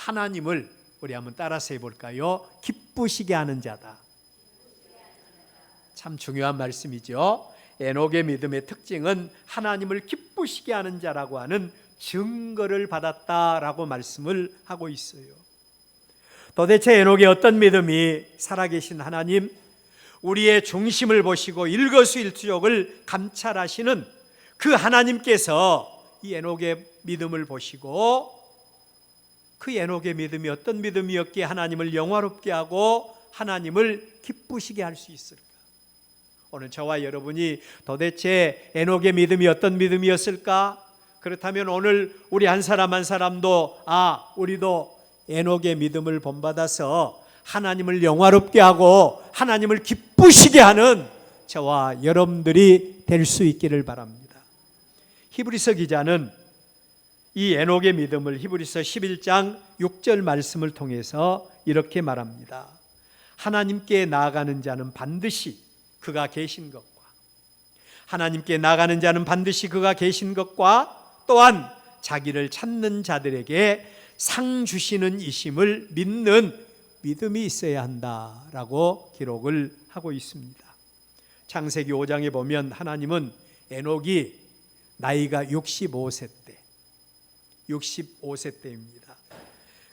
하나님을 우리 한번 따라서 해볼까요? 기쁘시게 하는 자다. 참 중요한 말씀이죠. 에녹의 믿음의 특징은 하나님을 기쁘시게 하는 자라고 하는 증거를 받았다라고 말씀을 하고 있어요. 도대체 에녹의 어떤 믿음이 살아계신 하나님, 우리의 중심을 보시고 일거수일투족을 감찰하시는 그 하나님께서 이 에녹의 믿음을 보시고 그 에녹의 믿음이 어떤 믿음이었기에 하나님을 영화롭게 하고 하나님을 기쁘시게 할 수 있을까? 오늘 저와 여러분이 도대체 에녹의 믿음이 어떤 믿음이었을까? 그렇다면 오늘 우리 한 사람 한 사람도 우리도 에녹의 믿음을 본받아서 하나님을 영화롭게 하고 하나님을 기쁘시게 하는 저와 여러분들이 될 수 있기를 바랍니다. 히브리서 기자는 이 에녹의 믿음을 히브리서 11장 6절 말씀을 통해서 이렇게 말합니다. 하나님께 나아가는 자는 반드시 그가 계신 것과, 하나님께 나아가는 자는 반드시 그가 계신 것과 또한 자기를 찾는 자들에게 상 주시는 이심을 믿는 믿음이 있어야 한다라고 기록을 하고 있습니다. 창세기 5장에 보면 하나님은 에녹이 나이가 65세 때입니다.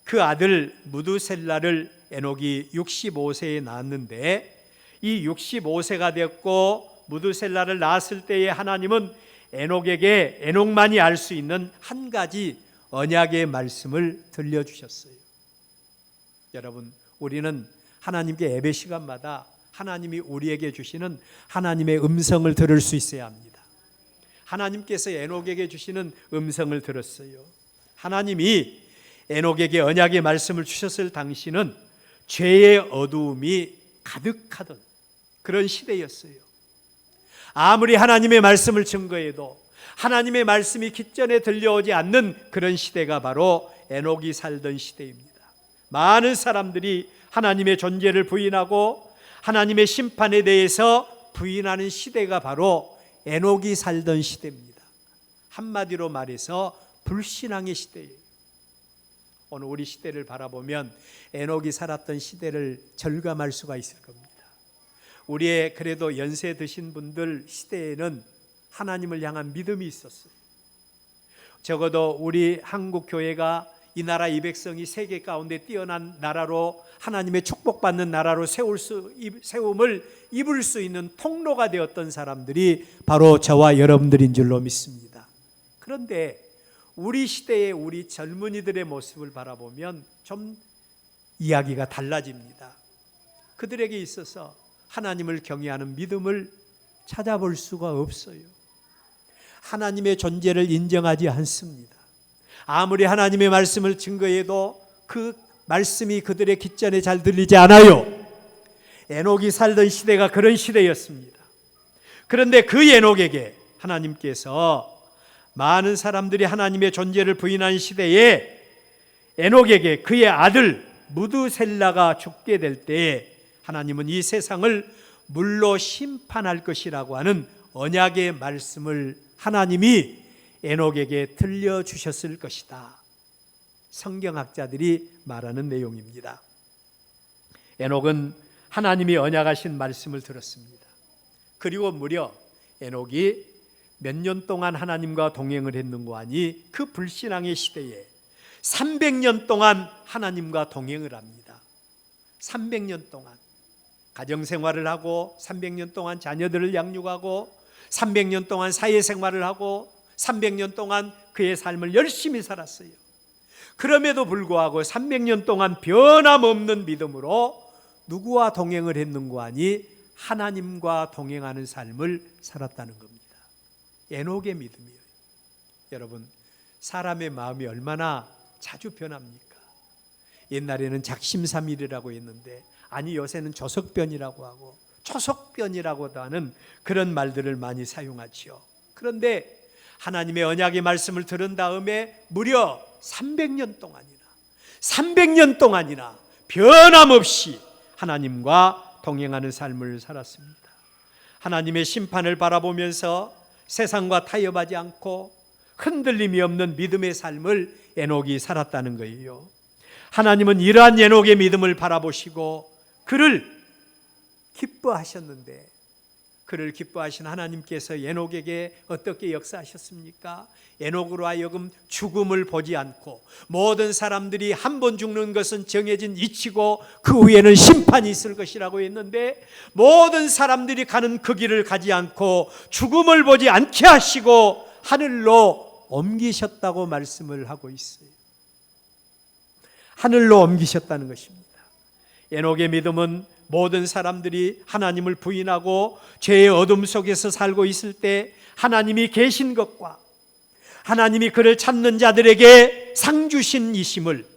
그 아들 무두셀라를 에녹이 65세에 낳았는데 이 65세가 됐고 무두셀라를 낳았을 때에 하나님은 에녹에게 에녹만이 알 수 있는 한 가지 언약의 말씀을 들려주셨어요. 여러분, 우리는 하나님께 예배 시간마다 하나님이 우리에게 주시는 하나님의 음성을 들을 수 있어야 합니다. 하나님께서 에녹에게 주시는 음성을 들었어요. 하나님이 에녹에게 언약의 말씀을 주셨을 당시는 죄의 어두움이 가득하던 그런 시대였어요. 아무리 하나님의 말씀을 증거해도 하나님의 말씀이 귓전에 들려오지 않는 그런 시대가 바로 에녹이 살던 시대입니다. 많은 사람들이 하나님의 존재를 부인하고 하나님의 심판에 대해서 부인하는 시대가 바로 에녹이 살던 시대입니다. 한마디로 말해서 불신앙의 시대예요. 오늘 우리 시대를 바라보면 에녹이 살았던 시대를 절감할 수가 있을 겁니다. 우리의 그래도 연세 드신 분들 시대에는 하나님을 향한 믿음이 있었어요. 적어도 우리 한국 교회가 이 나라 이 백성이 세계 가운데 뛰어난 나라로 하나님의 축복받는 나라로 세움을 입을 수 있는 통로가 되었던 사람들이 바로 저와 여러분들인 줄로 믿습니다. 그런데 우리 시대의 우리 젊은이들의 모습을 바라보면 좀 이야기가 달라집니다. 그들에게 있어서 하나님을 경외하는 믿음을 찾아볼 수가 없어요. 하나님의 존재를 인정하지 않습니다. 아무리 하나님의 말씀을 증거해도 그 말씀이 그들의 귓전에 잘 들리지 않아요. 에녹이 살던 시대가 그런 시대였습니다. 그런데 그 에녹에게 하나님께서 많은 사람들이 하나님의 존재를 부인하는 시대에 에녹에게 그의 아들 무두셀라가 죽게 될 때에 하나님은 이 세상을 물로 심판할 것이라고 하는 언약의 말씀을 하나님이 에녹에게 들려주셨을 것이다. 성경학자들이 말하는 내용입니다. 에녹은 하나님이 언약하신 말씀을 들었습니다. 그리고 무려 에녹이 몇 년 동안 하나님과 동행을 했는고 하니 그 불신앙의 시대에 300년 동안 하나님과 동행을 합니다. 300년 동안 가정생활을 하고 300년 동안 자녀들을 양육하고 300년 동안 사회생활을 하고 300년 동안 그의 삶을 열심히 살았어요. 그럼에도 불구하고 300년 동안 변함없는 믿음으로 누구와 동행을 했는고 하니 하나님과 동행하는 삶을 살았다는 겁니다. 에녹의 믿음이에요. 여러분, 사람의 마음이 얼마나 자주 변합니까? 옛날에는 작심삼일이라고 했는데 아니 요새는 조석변이라고 하고 초석변이라고도 하는 그런 말들을 많이 사용하지요. 그런데 하나님의 언약의 말씀을 들은 다음에 무려 300년 동안이나 변함없이 하나님과 동행하는 삶을 살았습니다. 하나님의 심판을 바라보면서 세상과 타협하지 않고 흔들림이 없는 믿음의 삶을 에녹이 살았다는 거예요. 하나님은 이러한 에녹의 믿음을 바라보시고 그를 기뻐하셨는데, 그를 기뻐하신 하나님께서 에녹에게 어떻게 역사하셨습니까? 에녹으로 하여금 죽음을 보지 않고, 모든 사람들이 한 번 죽는 것은 정해진 이치고 그 후에는 심판이 있을 것이라고 했는데, 모든 사람들이 가는 그 길을 가지 않고 죽음을 보지 않게 하시고 하늘로 옮기셨다고 말씀을 하고 있어요. 하늘로 옮기셨다는 것입니다. 에녹의 믿음은 모든 사람들이 하나님을 부인하고 죄의 어둠 속에서 살고 있을 때 하나님이 계신 것과 하나님이 그를 찾는 자들에게 상 주신 이심을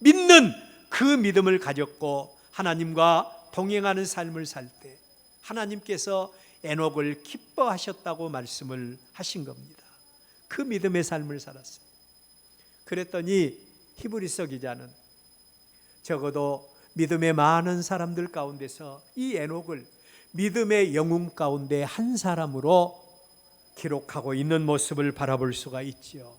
믿는 그 믿음을 가졌고, 하나님과 동행하는 삶을 살 때 하나님께서 에녹을 기뻐하셨다고 말씀을 하신 겁니다. 그 믿음의 삶을 살았어요. 그랬더니 히브리서 기자는 적어도 믿음의 많은 사람들 가운데서 이 에녹을 믿음의 영웅 가운데 한 사람으로 기록하고 있는 모습을 바라볼 수가 있지요.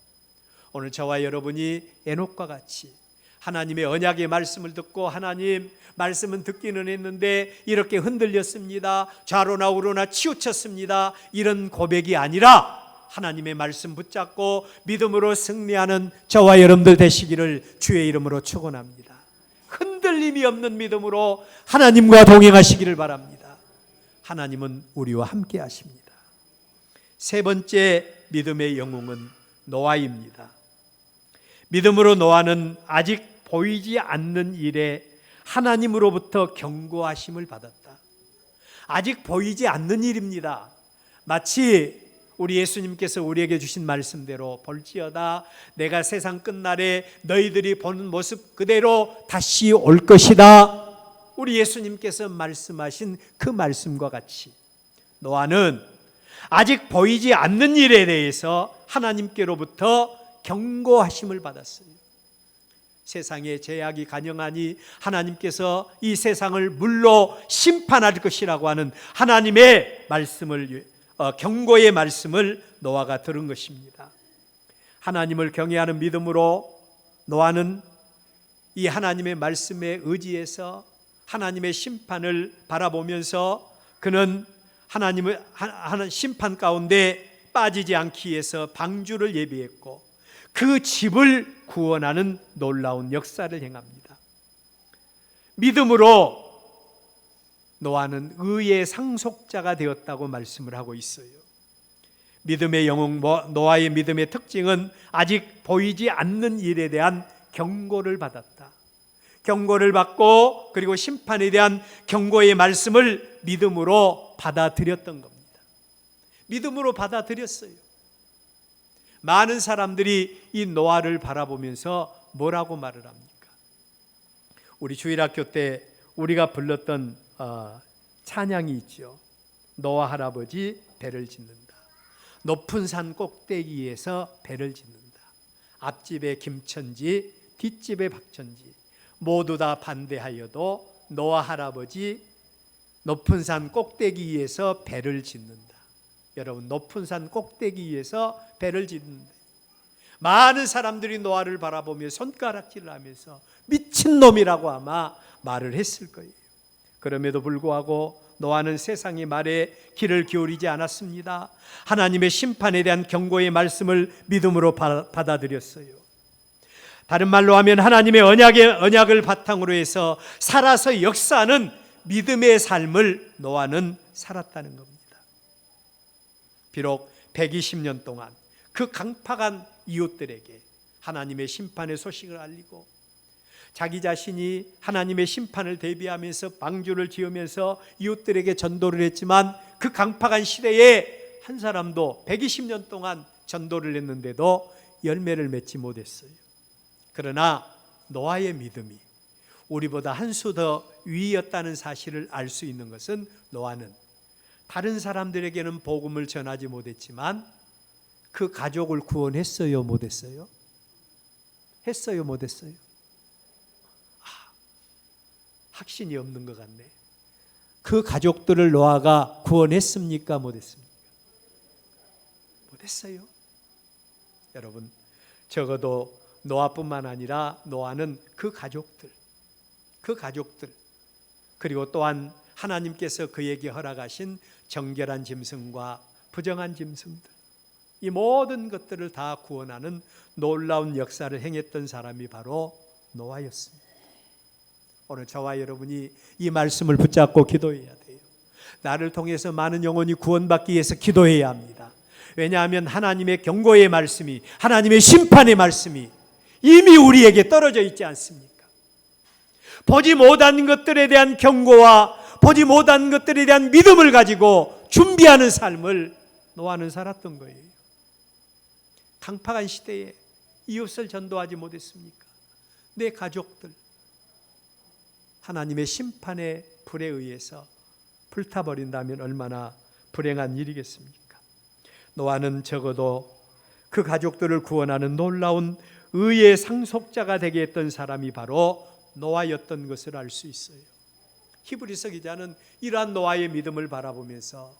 오늘 저와 여러분이 에녹과 같이 하나님의 언약의 말씀을 듣고, 하나님 말씀은 듣기는 했는데 이렇게 흔들렸습니다, 좌로나 우로나 치우쳤습니다, 이런 고백이 아니라 하나님의 말씀 붙잡고 믿음으로 승리하는 저와 여러분들 되시기를 주의 이름으로 축원합니다. 흔들림이 없는 믿음으로 하나님과 동행하시기를 바랍니다. 하나님은 우리와 함께 하십니다. 세 번째 믿음의 영웅은 노아입니다. 믿음으로 노아는 아직 보이지 않는 일에 하나님으로부터 경고하심을 받았다. 아직 보이지 않는 일입니다. 마치 우리 예수님께서 우리에게 주신 말씀대로 볼지어다 내가 세상 끝날에 너희들이 보는 모습 그대로 다시 올 것이다. 우리 예수님께서 말씀하신 그 말씀과 같이 노아는 아직 보이지 않는 일에 대해서 하나님께로부터 경고하심을 받았어요. 세상에 죄악이 간영하니 하나님께서 이 세상을 물로 심판할 것이라고 하는 하나님의 말씀을, 경고의 말씀을 노아가 들은 것입니다. 하나님을 경외하는 믿음으로 노아는 이 하나님의 말씀에 의지해서 하나님의 심판을 바라보면서 그는 하나님의 심판 가운데 빠지지 않기 위해서 방주를 예비했고 그 집을 구원하는 놀라운 역사를 행합니다. 믿음으로 노아는 의의 상속자가 되었다고 말씀을 하고 있어요. 믿음의 영웅 노아의 믿음의 특징은 아직 보이지 않는 일에 대한 경고를 받았다. 경고를 받고 그리고 심판에 대한 경고의 말씀을 믿음으로 받아들였던 겁니다. 믿음으로 받아들였어요. 많은 사람들이 이 노아를 바라보면서 뭐라고 말을 합니까? 우리 주일학교 때 우리가 불렀던 찬양이 있죠. 노아 할아버지 배를 짓는다. 높은 산 꼭대기에서 배를 짓는다. 앞집에 김천지, 뒷집에 박천지 모두 다 반대하여도 노아 할아버지 높은 산 꼭대기 위에서 배를 짓는다. 여러분, 높은 산 꼭대기 위에서 배를 짓는다. 많은 사람들이 노아를 바라보며 손가락질을 하면서 미친놈이라고 아마 말을 했을 거예요. 그럼에도 불구하고 노아는 세상의 말에 귀를 기울이지 않았습니다. 하나님의 심판에 대한 경고의 말씀을 믿음으로 받아들였어요. 다른 말로 하면 하나님의 언약을 바탕으로 해서 살아서 역사하는 믿음의 삶을 노아는 살았다는 겁니다. 비록 120년 동안 그 강팍한 이웃들에게 하나님의 심판의 소식을 알리고 자기 자신이 하나님의 심판을 대비하면서 방주를 지으면서 이웃들에게 전도를 했지만 그 강팍한 시대에 한 사람도 120년 동안 전도를 했는데도 열매를 맺지 못했어요. 그러나 노아의 믿음이 우리보다 한 수 더 위였다는 사실을 알 수 있는 것은 노아는 다른 사람들에게는 복음을 전하지 못했지만 그 가족을 구원했어요, 못했어요? 했어요, 못했어요? 확신이 없는 것 같네. 그 가족들을 노아가 구원했습니까, 못했습니까? 못했어요. 여러분, 적어도 노아뿐만 아니라 노아는 그 가족들 그리고 또한 하나님께서 그에게 허락하신 정결한 짐승과 부정한 짐승들, 이 모든 것들을 다 구원하는 놀라운 역사를 행했던 사람이 바로 노아였습니다. 오늘 저와 여러분이 이 말씀을 붙잡고 기도해야 돼요. 나를 통해서 많은 영혼이 구원받기 위해서 기도해야 합니다. 왜냐하면 하나님의 경고의 말씀이, 하나님의 심판의 말씀이 이미 우리에게 떨어져 있지 않습니까? 보지 못한 것들에 대한 경고와 보지 못한 것들에 대한 믿음을 가지고 준비하는 삶을 노아는 살았던 거예요. 강팍한 시대에 이웃을 전도하지 못했습니까? 내 가족들 하나님의 심판의 불에 의해서 불타버린다면 얼마나 불행한 일이겠습니까? 노아는 적어도 그 가족들을 구원하는 놀라운 의의 상속자가 되게 했던 사람이 바로 노아였던 것을 알 수 있어요. 히브리서 기자는 이러한 노아의 믿음을 바라보면서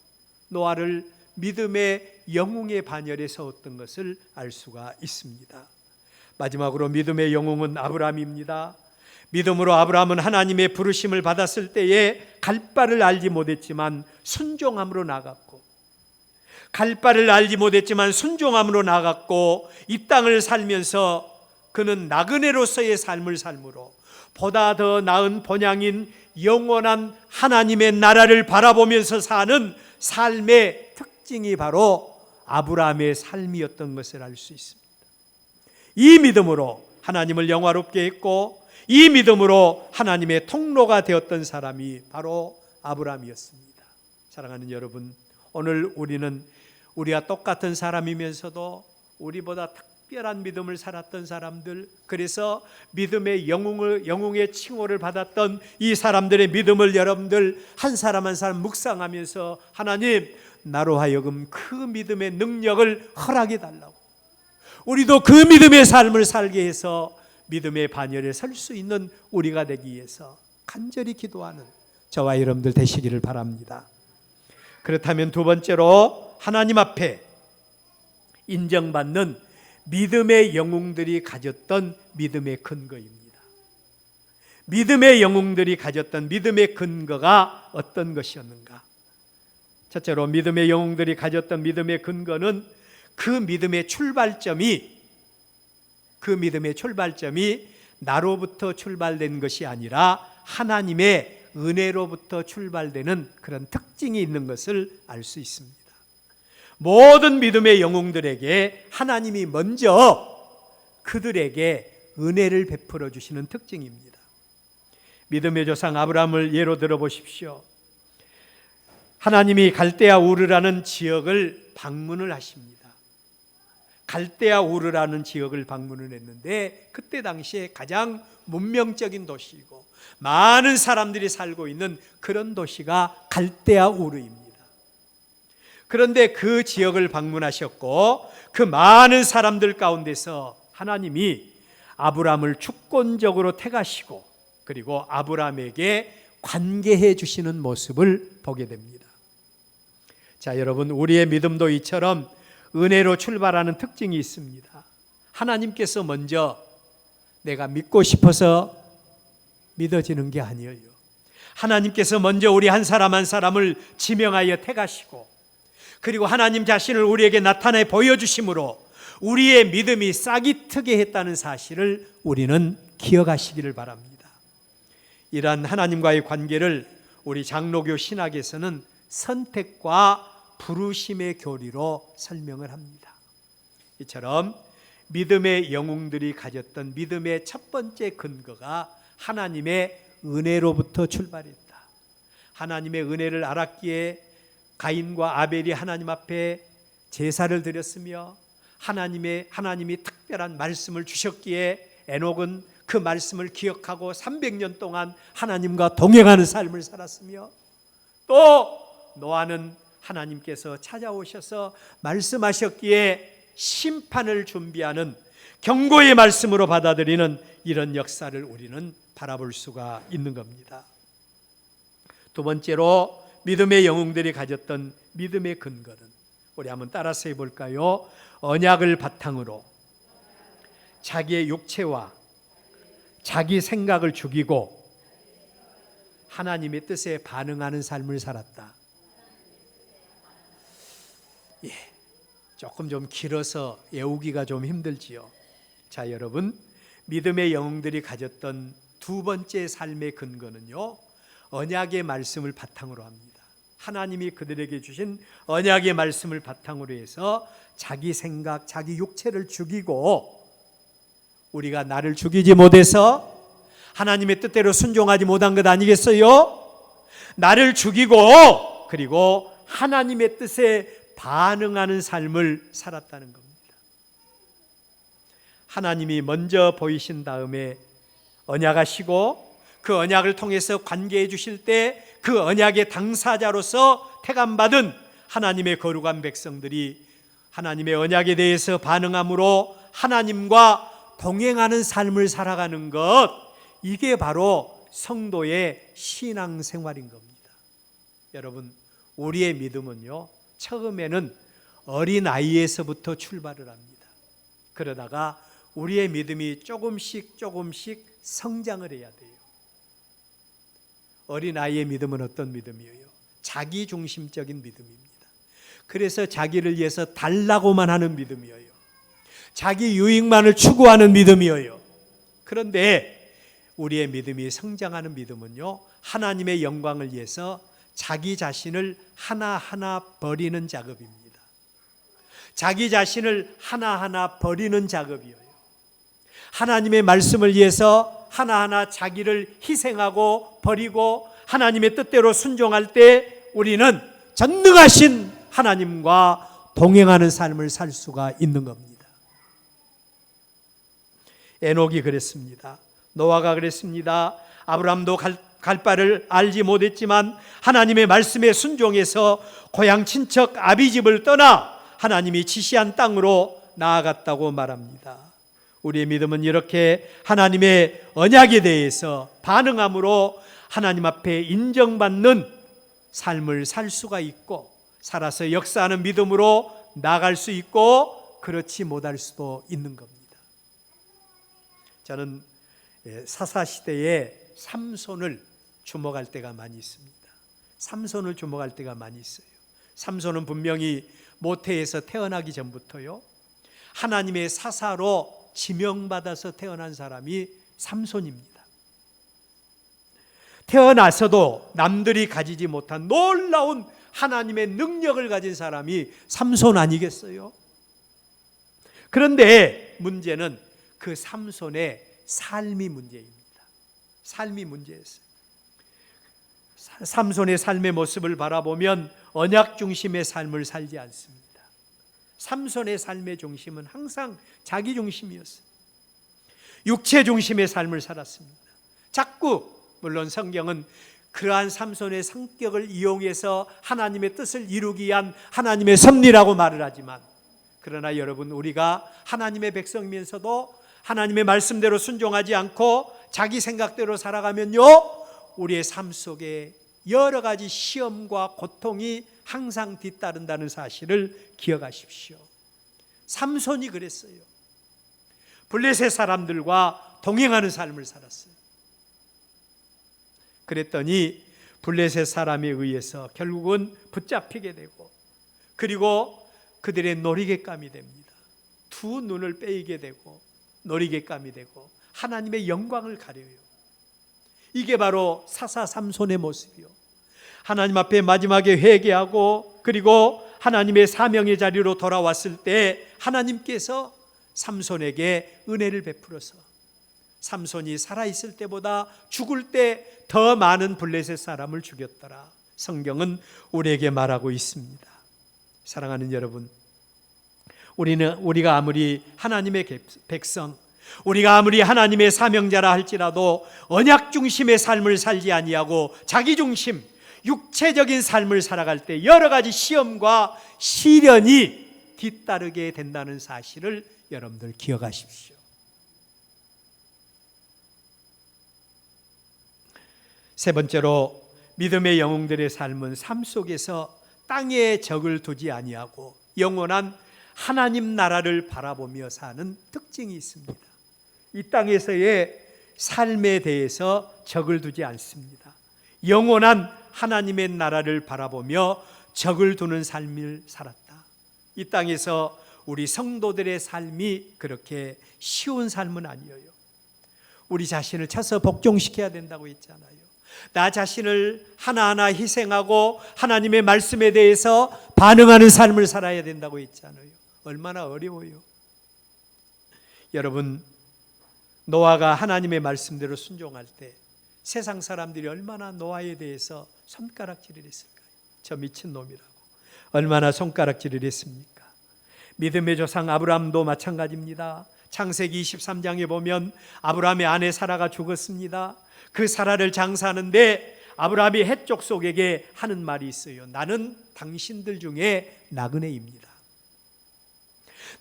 노아를 믿음의 영웅의 반열에 세웠던 것을 알 수가 있습니다. 마지막으로 믿음의 영웅은 아브라함입니다. 믿음으로 아브라함은 하나님의 부르심을 받았을 때에 갈 바를 알지 못했지만 순종함으로 나갔고, 갈 바를 알지 못했지만 순종함으로 나갔고, 이 땅을 살면서 그는 나그네로서의 삶을 삶으로 보다 더 나은 본향인 영원한 하나님의 나라를 바라보면서 사는 삶의 특징이 바로 아브라함의 삶이었던 것을 알 수 있습니다. 이 믿음으로 하나님을 영화롭게 했고, 이 믿음으로 하나님의 통로가 되었던 사람이 바로 아브라함이었습니다. 사랑하는 여러분, 오늘 우리는 우리와 똑같은 사람이면서도 우리보다 특별한 믿음을 살았던 사람들, 그래서 믿음의 영웅의 칭호를 받았던 이 사람들의 믿음을 여러분들 한 사람 한 사람 묵상하면서 하나님, 나로 하여금 그 믿음의 능력을 허락해 달라고, 우리도 그 믿음의 삶을 살게 해서 믿음의 반열에 설 수 있는 우리가 되기 위해서 간절히 기도하는 저와 여러분들 되시기를 바랍니다. 그렇다면 두 번째로 하나님 앞에 인정받는 믿음의 영웅들이 가졌던 믿음의 근거입니다. 믿음의 영웅들이 가졌던 믿음의 근거가 어떤 것이었는가? 첫째로 믿음의 영웅들이 가졌던 믿음의 근거는 그 믿음의 출발점이 나로부터 출발된 것이 아니라 하나님의 은혜로부터 출발되는 그런 특징이 있는 것을 알 수 있습니다. 모든 믿음의 영웅들에게 하나님이 먼저 그들에게 은혜를 베풀어 주시는 특징입니다. 믿음의 조상 아브라함을 예로 들어 보십시오. 하나님이 갈대아 우르라는 지역을 방문을 하십니다. 갈대아 우르라는 지역을 방문을 했는데 그때 당시에 가장 문명적인 도시이고 많은 사람들이 살고 있는 그런 도시가 갈대아 우르입니다. 그런데 그 지역을 방문하셨고 그 많은 사람들 가운데서 하나님이 아브라함을 주권적으로 택하시고 그리고 아브라함에게 관계해 주시는 모습을 보게 됩니다. 자, 여러분, 우리의 믿음도 이처럼 은혜로 출발하는 특징이 있습니다. 하나님께서 먼저 내가 믿고 싶어서 믿어지는 게 아니에요. 하나님께서 먼저 우리 한 사람 한 사람을 지명하여 택하시고 그리고 하나님 자신을 우리에게 나타내 보여주심으로 우리의 믿음이 싹이 트게 했다는 사실을 우리는 기억하시기를 바랍니다. 이러한 하나님과의 관계를 우리 장로교 신학에서는 선택과 부르심의 교리로 설명을 합니다. 이처럼 믿음의 영웅들이 가졌던 믿음의 첫 번째 근거가 하나님의 은혜로부터 출발했다. 하나님의 은혜를 알았기에 가인과 아벨이 하나님 앞에 제사를 드렸으며 하나님이 특별한 말씀을 주셨기에 에녹은 그 말씀을 기억하고 300년 동안 하나님과 동행하는 삶을 살았으며 또 노아는 하나님께서 찾아오셔서 말씀하셨기에 심판을 준비하는 경고의 말씀으로 받아들이는 이런 역사를 우리는 바라볼 수가 있는 겁니다. 두 번째로 믿음의 영웅들이 가졌던 믿음의 근거는 우리 한번 따라서 해볼까요? 언약을 바탕으로 자기의 육체와 자기 생각을 죽이고 하나님의 뜻에 반응하는 삶을 살았다. 예, 조금 좀 길어서 외우기가 좀 힘들지요. 자, 여러분, 믿음의 영웅들이 가졌던 두 번째 삶의 근거는요, 언약의 말씀을 바탕으로 합니다. 하나님이 그들에게 주신 언약의 말씀을 바탕으로 해서 자기 생각, 자기 육체를 죽이고, 우리가 나를 죽이지 못해서 하나님의 뜻대로 순종하지 못한 것 아니겠어요? 나를 죽이고 그리고 하나님의 뜻에 반응하는 삶을 살았다는 겁니다. 하나님이 먼저 보이신 다음에 언약하시고 그 언약을 통해서 관계해 주실 때 그 언약의 당사자로서 택함받은 하나님의 거룩한 백성들이 하나님의 언약에 대해서 반응함으로 하나님과 동행하는 삶을 살아가는 것, 이게 바로 성도의 신앙생활인 겁니다. 여러분, 우리의 믿음은요, 처음에는 어린아이에서부터 출발을 합니다. 그러다가 우리의 믿음이 조금씩 성장을 해야 돼요. 어린아이의 믿음은 어떤 믿음이에요? 자기중심적인 믿음입니다. 그래서 자기를 위해서 달라고만 하는 믿음이에요. 자기 유익만을 추구하는 믿음이에요. 그런데 우리의 믿음이 성장하는 믿음은요, 하나님의 영광을 위해서 자기 자신을 하나하나 버리는 작업입니다. 자기 자신을 하나하나 버리는 작업이에요. 하나님의 말씀을 위해서 하나하나 자기를 희생하고 버리고 하나님의 뜻대로 순종할 때 우리는 전능하신 하나님과 동행하는 삶을 살 수가 있는 겁니다. 에녹이 그랬습니다. 노아가 그랬습니다. 아브라함도 갈 바를 알지 못했지만 하나님의 말씀에 순종해서 고향 친척 아비집을 떠나 하나님이 지시한 땅으로 나아갔다고 말합니다. 우리의 믿음은 이렇게 하나님의 언약에 대해서 반응함으로 하나님 앞에 인정받는 삶을 살 수가 있고, 살아서 역사하는 믿음으로 나아갈 수 있고, 그렇지 못할 수도 있는 겁니다. 저는 사사시대에 삼손을 주목할 때가 많이 있습니다. 삼손을 주목할 때가 많이 있어요. 삼손은 분명히 모태에서 태어나기 전부터요, 하나님의 사사로 지명받아서 태어난 사람이 삼손입니다. 태어나서도 남들이 가지지 못한 놀라운 하나님의 능력을 가진 사람이 삼손 아니겠어요? 그런데 문제는 그 삼손의 삶이 문제입니다. 삶이 문제였어요. 삼손의 삶의 모습을 바라보면 언약 중심의 삶을 살지 않습니다. 삼손의 삶의 중심은 항상 자기 중심이었어요. 육체 중심의 삶을 살았습니다. 자꾸, 물론 성경은 그러한 삼손의 성격을 이용해서 하나님의 뜻을 이루기 위한 하나님의 섭리라고 말을 하지만, 그러나 여러분, 우리가 하나님의 백성이면서도 하나님의 말씀대로 순종하지 않고 자기 생각대로 살아가면요, 우리의 삶 속에 여러 가지 시험과 고통이 항상 뒤따른다는 사실을 기억하십시오. 삼손이 그랬어요. 블레셋 사람들과 동행하는 삶을 살았어요. 그랬더니 블레셋 사람에 의해서 결국은 붙잡히게 되고, 그리고 그들의 놀이객감이 됩니다. 두 눈을 빼이게 되고 놀이객감이 되고 하나님의 영광을 가려요. 이게 바로 사사 삼손의 모습이요. 하나님 앞에 마지막에 회개하고 그리고 하나님의 사명의 자리로 돌아왔을 때 하나님께서 삼손에게 은혜를 베풀어서 삼손이 살아있을 때보다 죽을 때 더 많은 블레셋 사람을 죽였더라. 성경은 우리에게 말하고 있습니다. 사랑하는 여러분, 우리가 아무리 하나님의 백성, 우리가 아무리 하나님의 사명자라 할지라도 언약 중심의 삶을 살지 아니하고 자기 중심, 육체적인 삶을 살아갈 때 여러 가지 시험과 시련이 뒤따르게 된다는 사실을 여러분들 기억하십시오. 세 번째로, 믿음의 영웅들의 삶은 삶 속에서 땅에 적을 두지 아니하고 영원한 하나님 나라를 바라보며 사는 특징이 있습니다. 이 땅에서의 삶에 대해서 적을 두지 않습니다. 영원한 하나님의 나라를 바라보며 적을 두는 삶을 살았다. 이 땅에서 우리 성도들의 삶이 그렇게 쉬운 삶은 아니에요. 우리 자신을 쳐서 복종시켜야 된다고 했잖아요. 나 자신을 하나하나 희생하고 하나님의 말씀에 대해서 반응하는 삶을 살아야 된다고 했잖아요. 얼마나 어려워요. 여러분, 노아가 하나님의 말씀대로 순종할 때 세상 사람들이 얼마나 노아에 대해서 손가락질을 했을까요? 저 미친놈이라고 얼마나 손가락질을 했습니까? 믿음의 조상 아브라함도 마찬가지입니다. 창세기 23장에 보면 아브라함의 아내 사라가 죽었습니다. 그 사라를 장사하는데 아브라함이 헷 족속에게 하는 말이 있어요. 나는 당신들 중에 나그네입니다.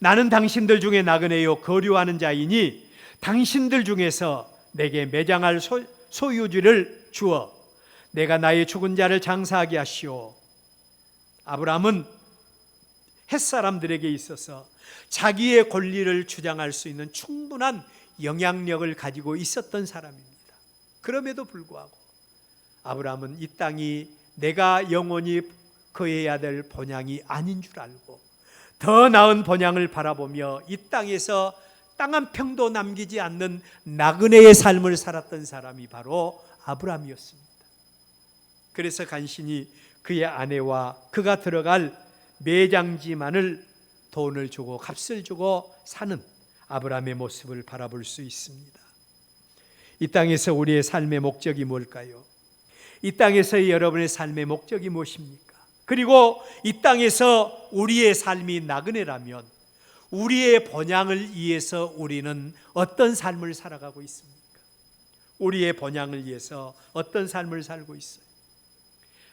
나는 당신들 중에 나그네요 거류하는 자이니 당신들 중에서 내게 매장할 소유지를 주어 내가 나의 죽은 자를 장사하게 하시오. 아브라함은 햇사람들에게 있어서 자기의 권리를 주장할 수 있는 충분한 영향력을 가지고 있었던 사람입니다. 그럼에도 불구하고 아브라함은 이 땅이 내가 영원히 거해야 될 본향이 아닌 줄 알고 더 나은 본향을 바라보며 이 땅에서 땅 한 평도 남기지 않는 나그네의 삶을 살았던 사람이 바로 아브라함이었습니다. 그래서 간신히 그의 아내와 그가 들어갈 매장지만을 돈을 주고 값을 주고 사는 아브라함의 모습을 바라볼 수 있습니다. 이 땅에서 우리의 삶의 목적이 뭘까요? 이 땅에서의 여러분의 삶의 목적이 무엇입니까? 그리고 이 땅에서 우리의 삶이 나그네라면 우리의 본향을 위해서 우리는 어떤 삶을 살아가고 있습니까? 우리의 본향을 위해서 어떤 삶을 살고 있어요?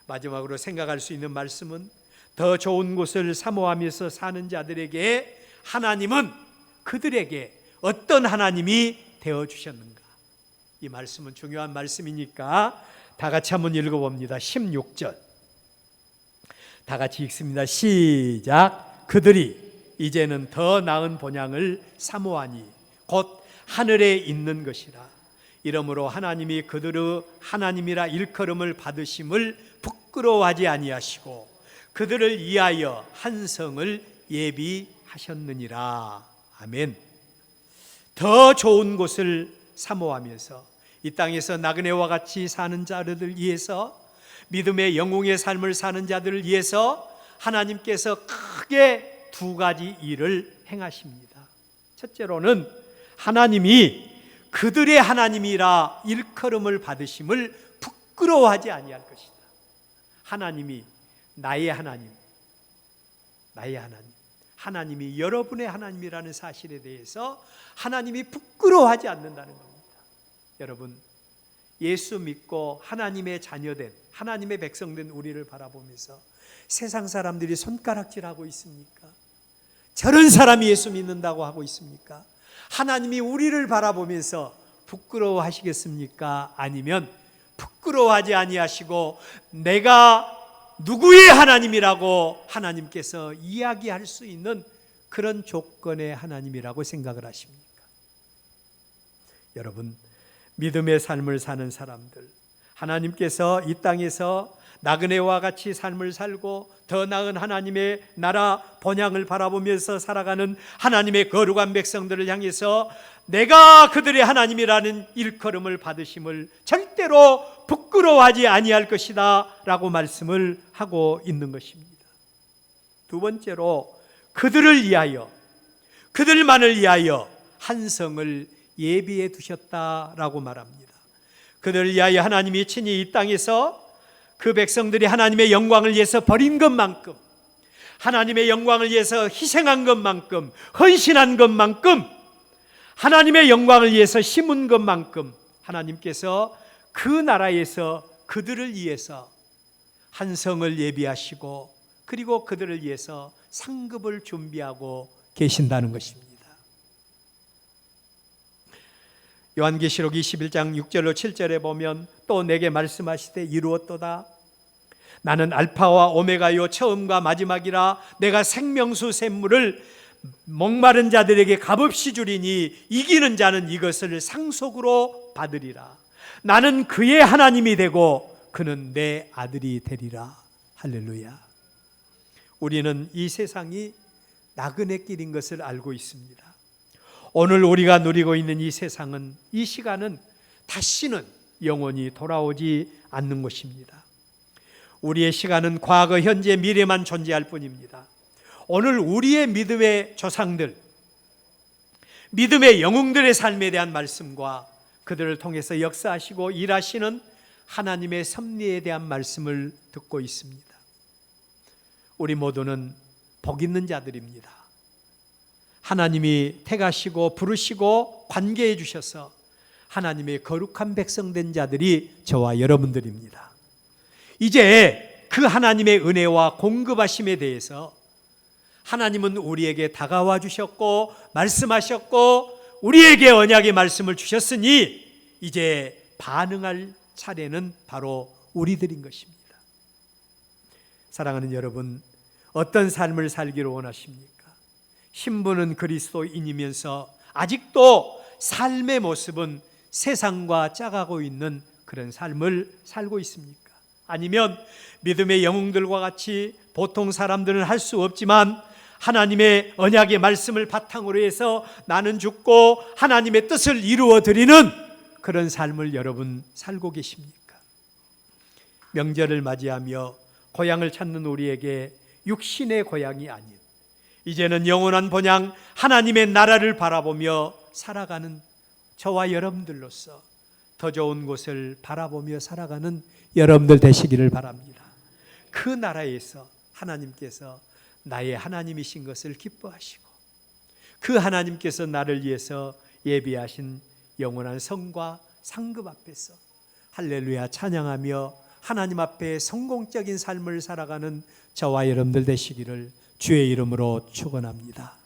마지막으로 생각할 수 있는 말씀은 더 좋은 곳을 사모하면서 사는 자들에게 하나님은 그들에게 어떤 하나님이 되어주셨는가? 이 말씀은 중요한 말씀이니까 다 같이 한번 읽어봅니다. 16절 다 같이 읽습니다. 시작. 그들이 이제는 더 나은 본향을 사모하니 곧 하늘에 있는 것이라. 이러므로 하나님이 그들의 하나님이라 일컬음을 받으심을 부끄러워하지 아니하시고 그들을 위하여 한 성을 예비하셨느니라. 아멘. 더 좋은 곳을 사모하면서 이 땅에서 나그네와 같이 사는 자들을 위해서 믿음의 영웅의 삶을 사는 자들을 위해서 하나님께서 크게 두 가지 일을 행하십니다. 첫째로는 하나님이 그들의 하나님이라 일컬음을 받으심을 부끄러워하지 아니할 것이다. 하나님이 나의 하나님, 나의 하나님, 하나님이 여러분의 하나님이라는 사실에 대해서 하나님이 부끄러워하지 않는다는 겁니다. 여러분, 예수 믿고 하나님의 자녀된 하나님의 백성된 우리를 바라보면서 세상 사람들이 손가락질하고 있습니까? 저런 사람이 예수 믿는다고 하고 있습니까? 하나님이 우리를 바라보면서 부끄러워하시겠습니까? 아니면 부끄러워하지 아니하시고 내가 누구의 하나님이라고 하나님께서 이야기할 수 있는 그런 조건의 하나님이라고 생각을 하십니까? 여러분, 믿음의 삶을 사는 사람들, 하나님께서 이 땅에서 나그네와 같이 삶을 살고 더 나은 하나님의 나라 본향을 바라보면서 살아가는 하나님의 거룩한 백성들을 향해서 내가 그들의 하나님이라는 일컬음을 받으심을 절대로 부끄러워하지 아니할 것이다 라고 말씀을 하고 있는 것입니다. 두 번째로 그들을 위하여, 그들만을 위하여 한 성을 예비해 두셨다라고 말합니다. 그들을 위하여 하나님이 친히 이 땅에서 그 백성들이 하나님의 영광을 위해서 버린 것만큼, 하나님의 영광을 위해서 희생한 것만큼, 헌신한 것만큼, 하나님의 영광을 위해서 심은 것만큼 하나님께서 그 나라에서 그들을 위해서 한 성을 예비하시고 그리고 그들을 위해서 상급을 준비하고 계신다는 것입니다. 요한계시록 21장 6절로 7절에 보면 또 내게 말씀하시되 이루었도다. 나는 알파와 오메가요 처음과 마지막이라. 내가 생명수 샘물을 목마른 자들에게 값없이 주리니 이기는 자는 이것을 상속으로 받으리라. 나는 그의 하나님이 되고 그는 내 아들이 되리라. 할렐루야. 우리는 이 세상이 나그네 길인 것을 알고 있습니다. 오늘 우리가 누리고 있는 이 세상은, 이 시간은 다시는 영원히 돌아오지 않는 것입니다. 우리의 시간은 과거, 현재, 미래만 존재할 뿐입니다. 오늘 우리의 믿음의 조상들, 믿음의 영웅들의 삶에 대한 말씀과 그들을 통해서 역사하시고 일하시는 하나님의 섭리에 대한 말씀을 듣고 있습니다. 우리 모두는 복 있는 자들입니다. 하나님이 택하시고 부르시고 관계해 주셔서 하나님의 거룩한 백성된 자들이 저와 여러분들입니다. 이제 그 하나님의 은혜와 공급하심에 대해서 하나님은 우리에게 다가와 주셨고 말씀하셨고 우리에게 언약의 말씀을 주셨으니 이제 반응할 차례는 바로 우리들인 것입니다. 사랑하는 여러분, 어떤 삶을 살기를 원하십니까? 신분은 그리스도인이면서 아직도 삶의 모습은 세상과 짜가고 있는 그런 삶을 살고 있습니까? 아니면 믿음의 영웅들과 같이 보통 사람들은 할 수 없지만 하나님의 언약의 말씀을 바탕으로 해서 나는 죽고 하나님의 뜻을 이루어 드리는 그런 삶을 여러분 살고 계십니까? 명절을 맞이하며 고향을 찾는 우리에게 육신의 고향이 아닌 이제는 영원한 본향 하나님의 나라를 바라보며 살아가는 저와 여러분들로서 더 좋은 곳을 바라보며 살아가는 여러분들 되시기를 바랍니다. 그 나라에서 하나님께서 나의 하나님이신 것을 기뻐하시고 그 하나님께서 나를 위해서 예비하신 영원한 성과 상급 앞에서 할렐루야 찬양하며 하나님 앞에 성공적인 삶을 살아가는 저와 여러분들 되시기를 주의 이름으로 축원합니다.